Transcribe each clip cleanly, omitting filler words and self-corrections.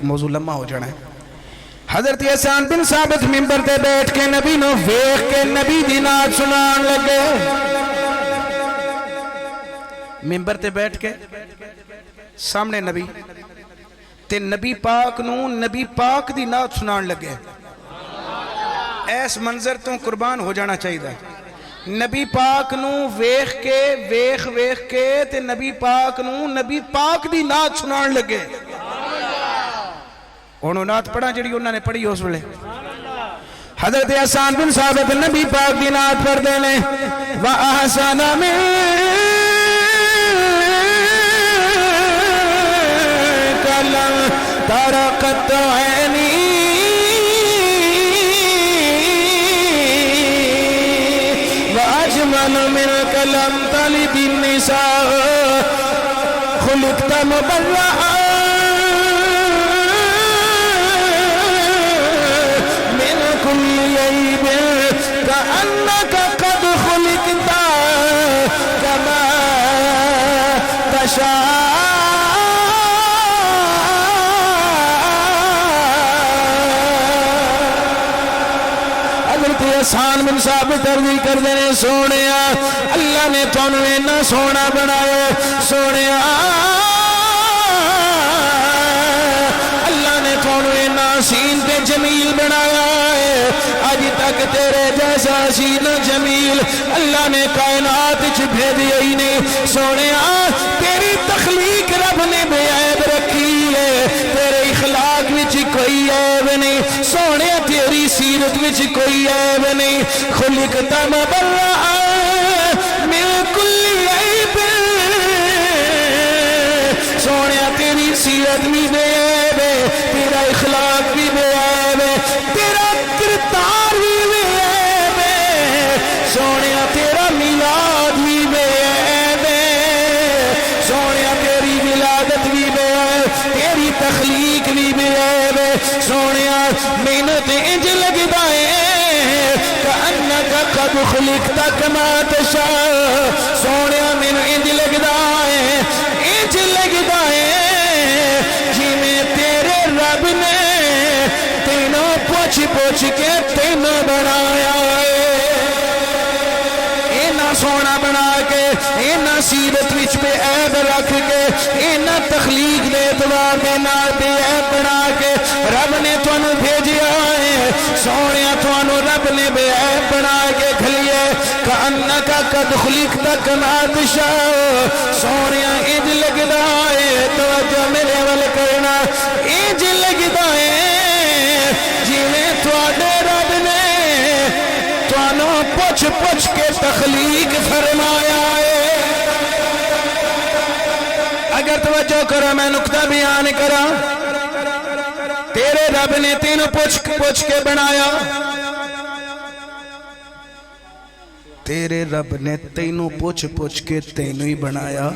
موضوع لمحہ ہو جانا ہے۔ حضرت حسان بن ثابت منبر تے بیٹھ کے نبی نو ویکھ کے نبی دی نعت سنان لگے۔ منبر تے بیٹھ کے سامنے نبی تے نبی پاک نو نبی پاک دی نعت سنان لگے۔ ایس منظر تو قربان ہو جانا چاہیے۔ نبی پاک نو ویکھ کے تے نبی پاک نو نبی پاک دی نعت سنان لگے۔ انہوں نعت پڑھا جڑی انہوں نے پڑھی اس ویلے۔ حضرت حسان بن ثابت نبی پاک دی نعت پڑھ دینے وَأَحْسَنَ مِنْكَ لَمْ تَرَ قَطْ عَيْنِي وَأَجْمَلُ مِنْكَ لَمْ تَلِدِ النِّسَاءُ خُلِقْتَ مُبَرَّأً كأنك قد خلقت كما تشاء۔ حضرت حسان بن ثابت عرضی کر دینے سونیا اللہ نے تانوں اینا سونا بنائے، سونیا اللہ نے تانوں اینا حسین تے جمیل بنایا ہے، آج تک تیرے جیسا حسین جمیل اللہ نے کائنات چھ بھیجی ہی نہیں۔ سونیا تیری تخلیق رب نے بے عیب رکھی ہے، تیرے اخلاق وچ کوئی عیب نہیں، سونیا تیری سیرت وچ کوئی عیب نہیں۔ خلقت مبرأ من کل عیب، سونیا تیری سیرت بھی بے عیب ہے، تیرا اخلاق بھی بے عیب ہے، تیرا کردار بھی بے عیب ہے، سونیا تیرا میلاد بھی بے عیب ہے، سونیا تیری ولادت بھی بے عیب، تیری تخلیق بھی بے عیب ہے، سونیا محنت انج لگدا ہے کأنک قد خلقت کما تشاء، سونیا مینوں انج لگدا ہے جویں تیرے رب نے تینوں پوچھ کے تینوں بنایا ہے۔ اینا سونا بنا کے، اینا سیرت وچ بے عیب رکھ کے، اینا تخلیق دے اعتبار دے نال بے عیب بنا کے رب نے تانوں بھیجیا ہے، سونیا تانوں رب نے بے عیب بنا کے گھلیے۔ کأنک قد خلقت کما تشاء، سونیا انج لگدا ہے، توجہ میرے ول کرنا، انج لگدا ہے جویں تواڈے رب نے تانوں پوچھ کے تخلیق فرمایا ہے۔ اگر توجہ کرو میں نقطہ بیان کراں، تیرے رب نے تینوں پوچھ کے بنایا، تیرے رب نے تینوں پوچھ کے تینوں ہی بنایا۔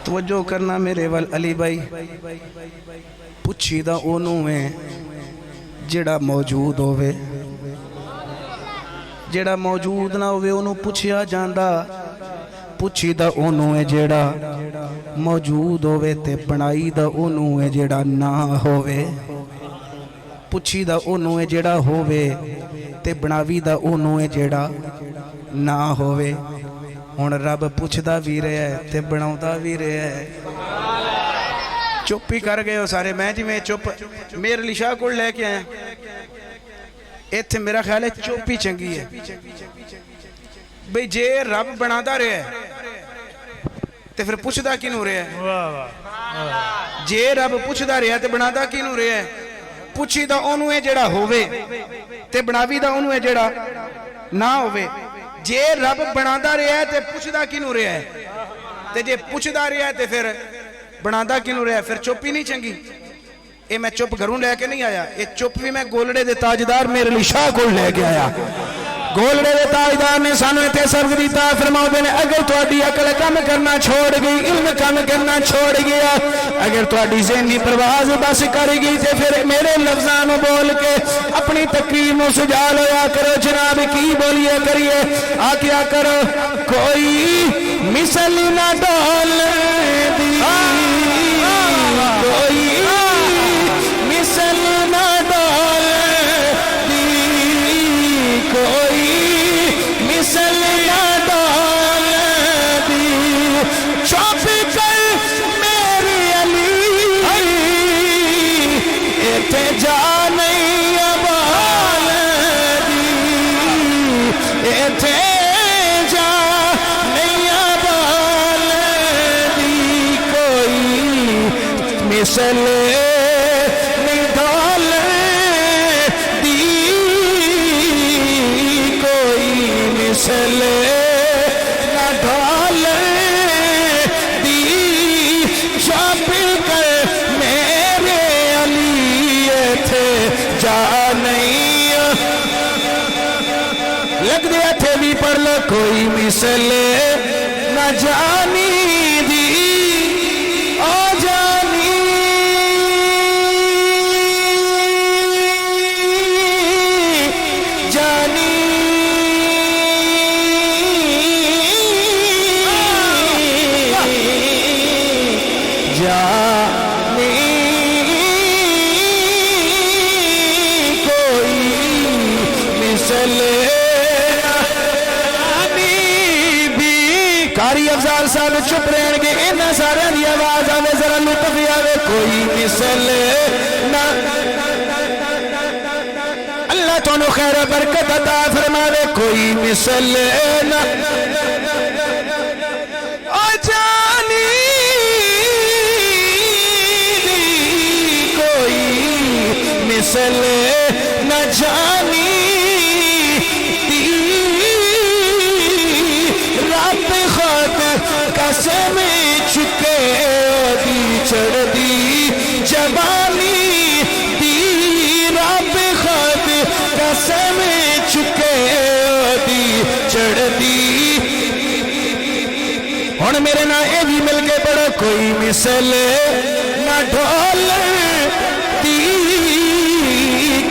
توجہ کرنا میرے وال علی بھائی، پوچھی دا اونوں ہے جڑا موجود ہوئے، جڑا موجود نہ ہوئے انہوں پوچھیا جاندہ، پوچھی دا اونوں ہے جڑا موجود ہوئے تے بنائی دا اونوں ہے جڑا نہ ہوئے، پوچھی دا اونوں ہے جڑا ہوئے تے بناوی دا اونوں ہے جڑا نہ ہوئے۔ ہن رب پوچھدا بھی رہے ہے تے بناؤدا بھی رہے ہے۔ چپ ہی کر گئے ہو سارے، میں جی میں چپ میرے علی شاہ کو لے کے آئے ایتھے میرا خیال ہے چپ ہی چنگی ہے بھئی جے رب بنادا رہے ہے تے پھر پوچھدا کینوں رہے ہے؟ جے رب پوچھدا رہے ہے تے بنادا کینوں رہے ہے؟ پوچھی دا اونوں ہے جڑا ہووے تے بناوی دا اونوں ہے جڑا نہ ہووے۔ جے رب بنادا رہے ہے تے پوچھدا کینوں رہے ہے؟ تے جے پوچھدا رہے ہے تے پھر بنادا کینوں رہے ہے؟ پھر چپ ہی نہیں چنگی۔ اے میں چپ گھروں لے کے نہیں آیا، اے چپ بھی میں گولڑے دے تاجدار میرے علی شاہ کو لے کے آیا۔ گولڑے دے تاجدار نے سانو تے سبق دیتا، فرماؤ دے نے اگر تہاڈی عقل کم کرنا چھوڑ گئی، علم کم کرنا چھوڑ گیا، اگر تہاڈی ذہنی پرواز بس کر گئی تے پھر میرے لفظاں نو بول کے اپنی تقریر نو سجا لیا کرو۔ جناب کی بولیے کریے، آکیا کرو کوئی مثل نہ ڈول دی، کوئی مثل نڈال دی کوئی مثل نہ ڈھال دی چھپ کر میرے علی تھے جا نہیں لگ دیا تھے بھی پڑھ لو کوئی مثل نہ جانی دی او جانی جانی جانی کوئی مثل قاری افضال صاحب چپ رہن گے انہاں سارے دی آواز آوے ذرا لطف آوے کوئی مثل نہ اللہ تانوں خیر برکت عطا فرماوے کوئی مثل نہ او جانی دی کوئی مثل نہ جانی قسم چکے دی چڑھ دی جوانی دی رب خود قسم چکے دی چڑھ دی ہن میرے نہ اے بھی مل کے پڑھو کوئی مثل نہ ڈھول دی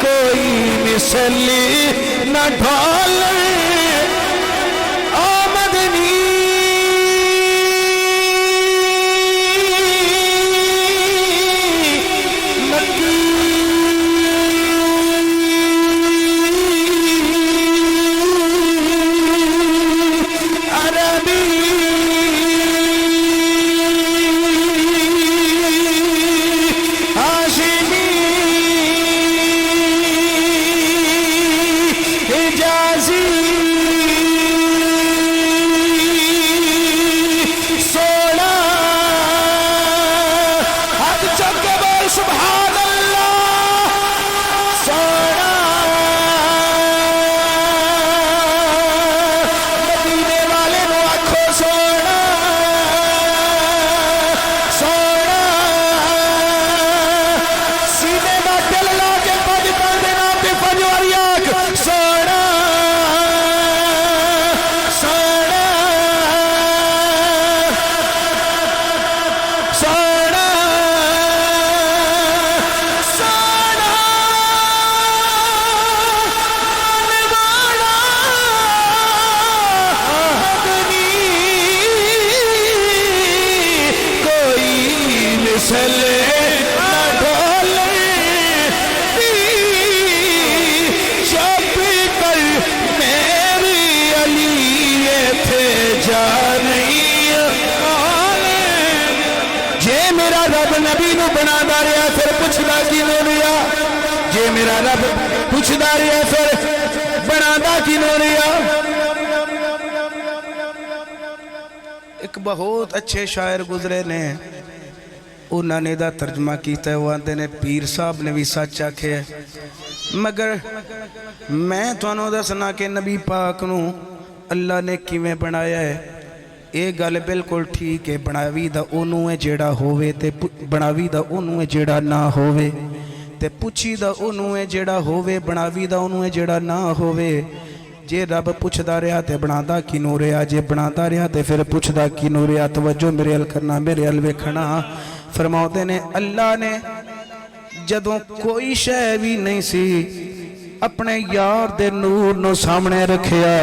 کوئی مثل نہ ڈھول میرا رب پوچھدا رہیا پھر بنادا کینوں رہیا ایک بہت اچھے شاعر گزرے نے انہوں نے دا ترجمہ کیتا ہے وہ آندے نے پیر صاحب نے بھی سچ آکھے ہے مگر میں تانوں دسنا کہ نبی پاک نو اللہ نے کیویں بنایا ہے یہ گل بالکل ٹھیک ہے بناوی دا اونوں ہے جیڑا ہووے تے بناوی دا اونوں ہے جیڑا نہ ہووے تے پوچھی دا انہوں ہے جیڑا ہووے بناوی دا انہوں ہے جیڑا نہ ہووے جے رب پوچھدا رہا تے بنادا کینوں رہا جے بنادا رہا تے پھر پوچھدا کینوں رہا توجہ میرے ال کرنا میرے ال ویکھنا فرماؤندے نے اللہ نے جدوں کوئی شے بھی نہیں سی اپنے یار دے نور نو سامنے رکھیا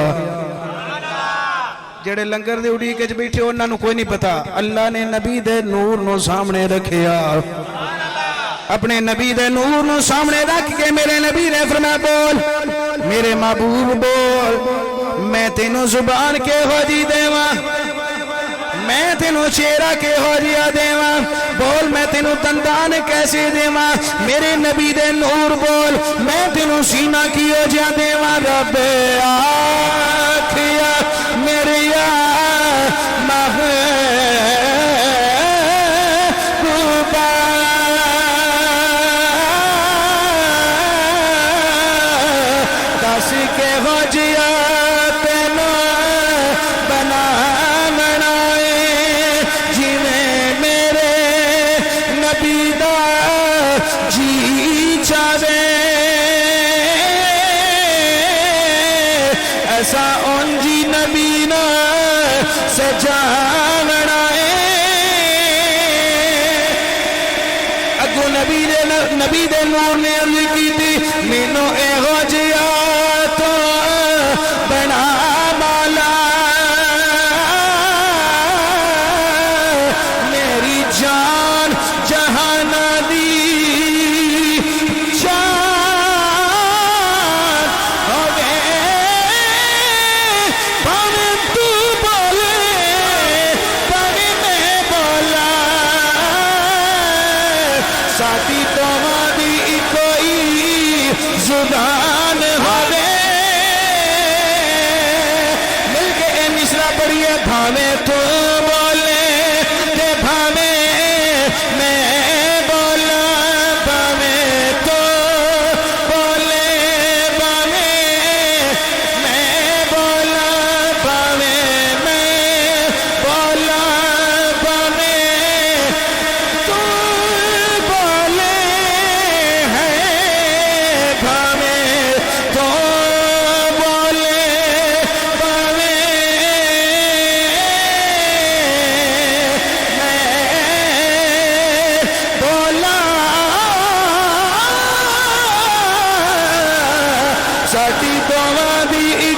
جڑے لنگر دے اڑی کے بیٹھے انہاں نو کوئی نہیں پتا اللہ نے نبی دے نور نو سامنے رکھیا اپنے نبی دے نور نو سامنے رکھ کے میرے نبی نے فرمایا بول میرے محبوب بول میں تینوں زبان کے ہو جی دیواں میں تینوں چہرہ کے ہو جیا دیواں بول میں تینوں دندان کیسے دیواں میرے نبی دے نور بول میں تینوں سینہ کی ہو جیا دیواں رب آکھیا میرے یا محبوبہ نبی دے نور نے عرض کی تھی مینو ایہو جیا تو بنا مولا میری جان جہان دی جان ہوے پاویں تو بولے پاویں میں بولا ساتھی تمہاری کوئی زبان ہوے مل کے اے مصرع پڑھیے بھاویں تو بولے تے بھاویں میں بولا بھاویں تو بولے بھاویں میں بولا بھاویں میں بولا بھاویں تو بولے ہیں بھاویں تو بولے بھاویں بولا ساڈی دواں دی